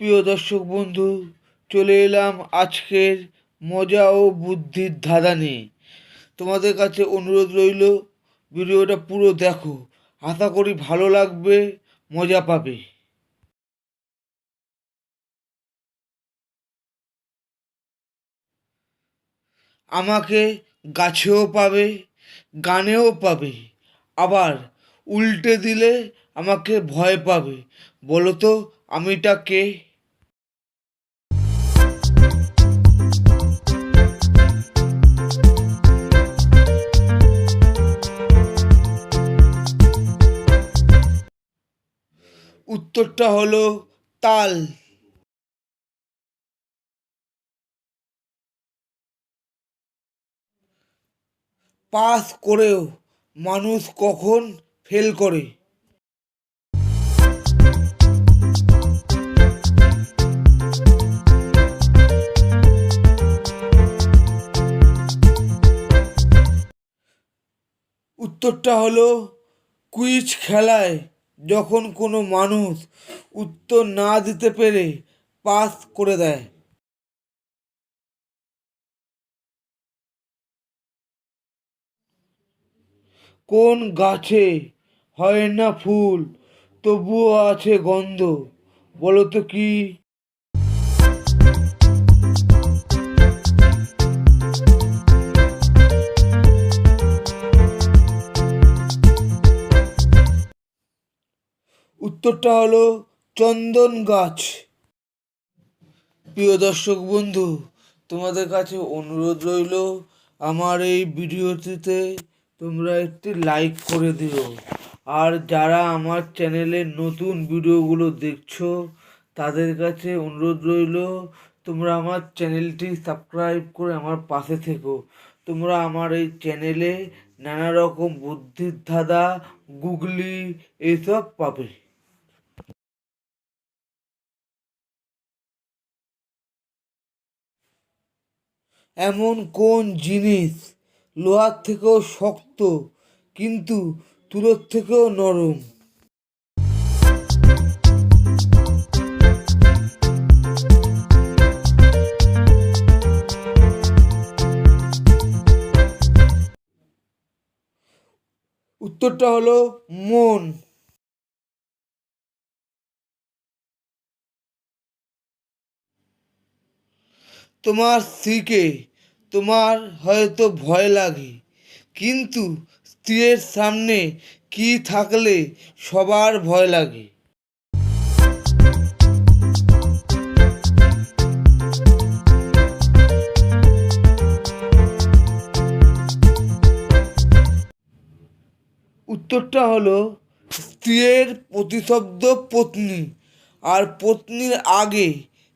প্রিয় দর্শক বন্ধু, চলে এলাম আজকের মজা ও বুদ্ধির ধাঁধা নিয়ে। তোমাদের কাছে অনুরোধ রইল, ভিডিওটা পুরো দেখো, আশা করি ভালো লাগবে, মজা পাবে। আমাকে গাছেও পাবে, গানেও পাবে, আবার উল্টে দিলে আমাকে ভয় পাবে। বলো তো আমিটা কে? উত্তরটা হলো তাল। পাস করেও মানুষ কখন ফেল করে? উত্তরটা হলো কুইজ খেলায় যখন কোনো মানুষ উত্তর না দিতে পেরে পাস করে দেয়। কোন গাছে হয় না ফুল, তবুও আছে গন্ধ? বলো তো কি? উত্তরটা হলো চন্দন গাছ। প্রিয় দর্শক বন্ধু, তোমাদের কাছে অনুরোধ রইল, আমার এই ভিডিওটিতে তোমরা একটি লাইক করে দিও। আর যারা আমার চ্যানেলে নতুন ভিডিওগুলো দেখছো, তাদের কাছে অনুরোধ রইল, তোমরা আমার চ্যানেলটি সাবস্ক্রাইব করে আমার পাশে থেকো। তোমরা আমার এই চ্যানেলে নানা রকম বুদ্ধির ধাঁধা, গুগলি এইসব পাবে। এমন কোন জিনিস লোহার থেকেও শক্ত কিন্তু তুলোর থেকেও নরম? উত্তরটা হলো মন। তোমার স্ত্রীকে তোমার হয়তো ভয় লাগে, কিন্তু স্ত্রীর সামনে কি থাকলে সবার ভয় লাগে? উত্তরটা হলো স্ত্রীর প্রতিশব্দ পত্নী, আর পত্নীর আগে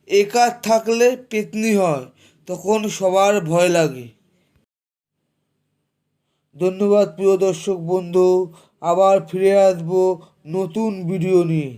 একা থাকলে পেতনি হয়, তখন সবার ভয় লাগে। ধন্যবাদ প্রিয় দর্শক বন্ধু, আবার ফিরে আসবো নতুন ভিডিও নিয়ে।